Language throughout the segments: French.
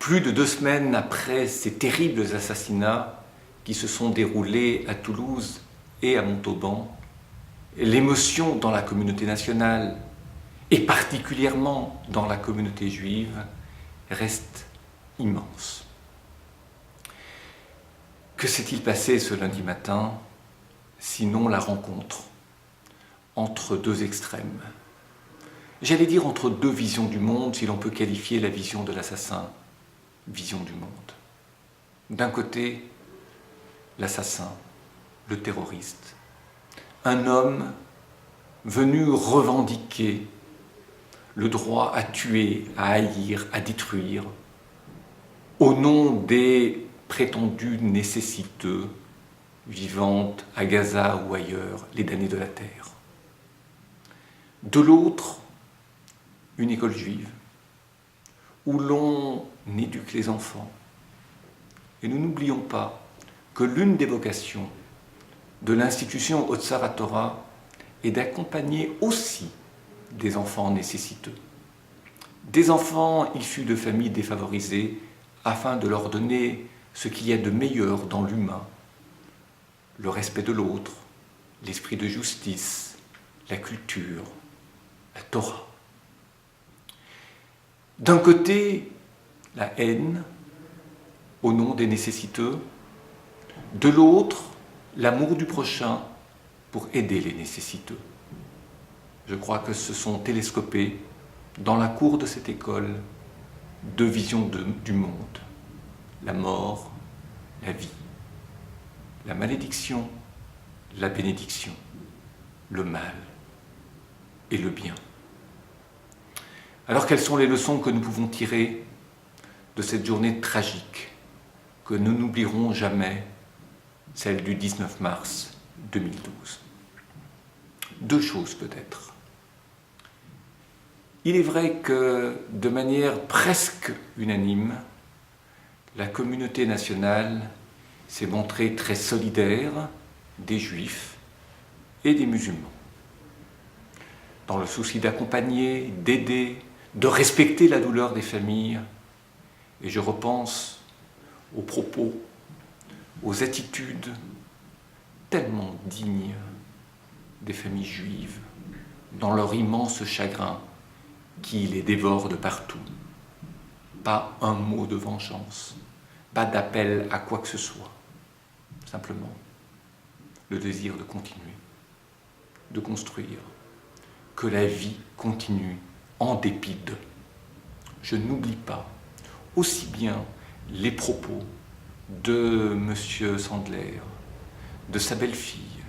Plus de 2 semaines après ces terribles assassinats qui se sont déroulés à Toulouse et à Montauban, l'émotion dans la communauté nationale, et particulièrement dans la communauté juive, reste immense. Que s'est-il passé ce lundi matin, sinon la rencontre entre 2 extrêmes? J'allais dire entre 2 visions du monde, si l'on peut qualifier la vision de l'assassin, vision du monde. D'un côté, l'assassin, le terroriste, un homme venu revendiquer le droit à tuer, à haïr, à détruire, au nom des prétendus nécessiteux vivant à Gaza ou ailleurs, les damnés de la terre. De l'autre, une école juive, où l'on éduque les enfants. Et nous n'oublions pas que l'une des vocations de l'institution Otsar Torah est d'accompagner aussi des enfants nécessiteux, des enfants issus de familles défavorisées, afin de leur donner ce qu'il y a de meilleur dans l'humain, le respect de l'autre, l'esprit de justice, la culture, la Torah. D'un côté, la haine au nom des nécessiteux, de l'autre, l'amour du prochain pour aider les nécessiteux. Je crois que se sont télescopées dans la cour de cette école 2 visions du monde, la mort, la vie, la malédiction, la bénédiction, le mal et le bien. Alors quelles sont les leçons que nous pouvons tirer de cette journée tragique que nous n'oublierons jamais, celle du 19 mars 2012 ? 2 choses peut-être. Il est vrai que, de manière presque unanime, la communauté nationale s'est montrée très solidaire des Juifs et des musulmans, dans le souci d'accompagner, d'aider, de respecter la douleur des familles. Et je repense aux propos, aux attitudes tellement dignes des familles juives, dans leur immense chagrin qui les dévore de partout. Pas un mot de vengeance, pas d'appel à quoi que ce soit. Simplement le désir de continuer, de construire, que la vie continue en dépit d'eux. Je n'oublie pas aussi bien les propos de M. Sandler, de sa belle-fille,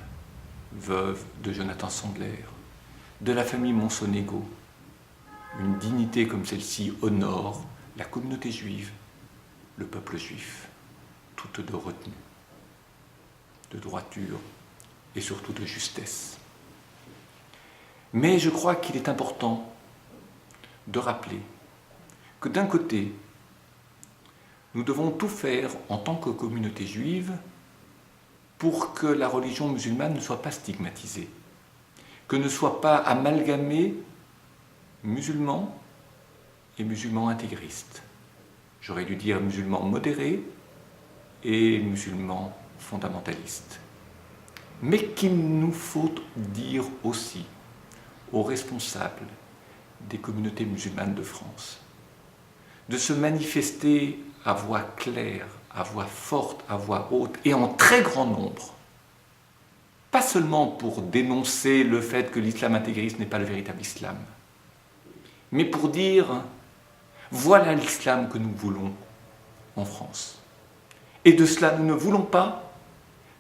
veuve de Jonathan Sandler, de la famille Monsonego. Une dignité comme celle-ci honore la communauté juive, le peuple juif, toute de retenue, de droiture et surtout de justesse. Mais je crois qu'il est important de rappeler que d'un côté, nous devons tout faire en tant que communauté juive pour que la religion musulmane ne soit pas stigmatisée, que ne soit pas amalgamée musulmans et musulmans intégristes. J'aurais dû dire musulmans modérés et musulmans fondamentalistes. Mais qu'il nous faut dire aussi aux responsables des communautés musulmanes de France de se manifester à voix claire, à voix forte, à voix haute et en très grand nombre. Pas seulement pour dénoncer le fait que l'islam intégriste n'est pas le véritable islam, mais pour dire voilà l'islam que nous voulons en France. Et de cela nous ne voulons pas,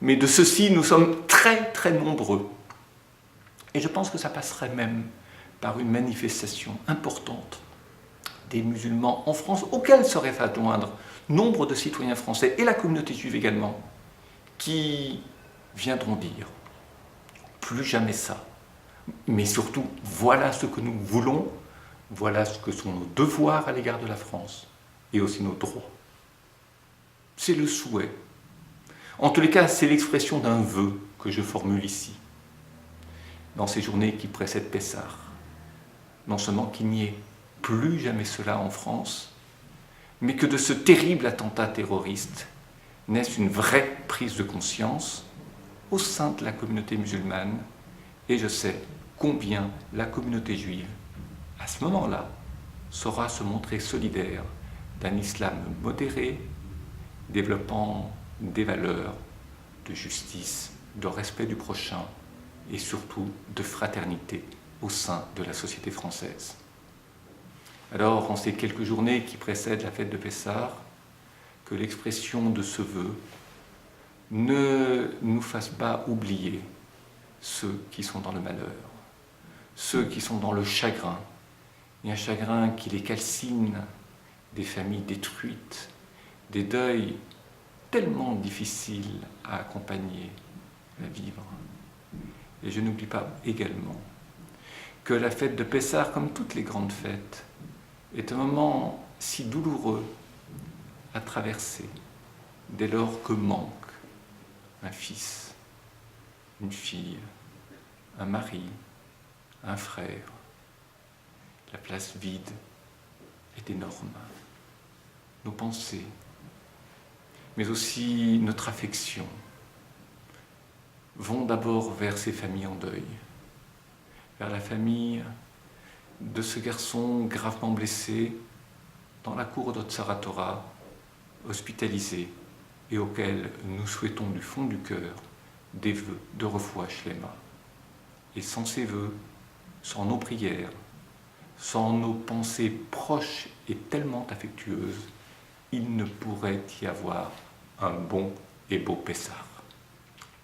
mais de ceci nous sommes très très nombreux. Et je pense que ça passerait même par une manifestation importante des musulmans en France, auxquels seraient adjoindre nombre de citoyens français et la communauté juive également, qui viendront dire plus jamais ça. Mais surtout, voilà ce que nous voulons, voilà ce que sont nos devoirs à l'égard de la France et aussi nos droits. C'est le souhait. En tous les cas, c'est l'expression d'un vœu que je formule ici, dans ces journées qui précèdent Pessah. Non seulement qu'il n'y ait plus jamais cela en France, mais que de ce terrible attentat terroriste naisse une vraie prise de conscience au sein de la communauté musulmane, et je sais combien la communauté juive, à ce moment-là, saura se montrer solidaire d'un islam modéré, développant des valeurs de justice, de respect du prochain et surtout de fraternité au sein de la société française. Alors, en ces quelques journées qui précèdent la fête de Pessah, que l'expression de ce vœu ne nous fasse pas oublier ceux qui sont dans le malheur, ceux qui sont dans le chagrin, et un chagrin qui les calcine, des familles détruites, des deuils tellement difficiles à accompagner, à vivre. Et je n'oublie pas également que la fête de Pessah, comme toutes les grandes fêtes, est un moment si douloureux à traverser, dès lors que manque un fils, une fille, un mari, un frère. La place vide est énorme. Nos pensées, mais aussi notre affection, vont d'abord vers ces familles en deuil, vers la famille de ce garçon gravement blessé dans la cour d'Otsara Torah, hospitalisé, et auquel nous souhaitons du fond du cœur des vœux de refoua shlema. Et sans ces vœux, sans nos prières, sans nos pensées proches et tellement affectueuses, il ne pourrait y avoir un bon et beau Pessah.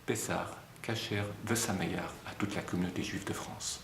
Pessah, Kasher, Vesamayar à toute la communauté juive de France.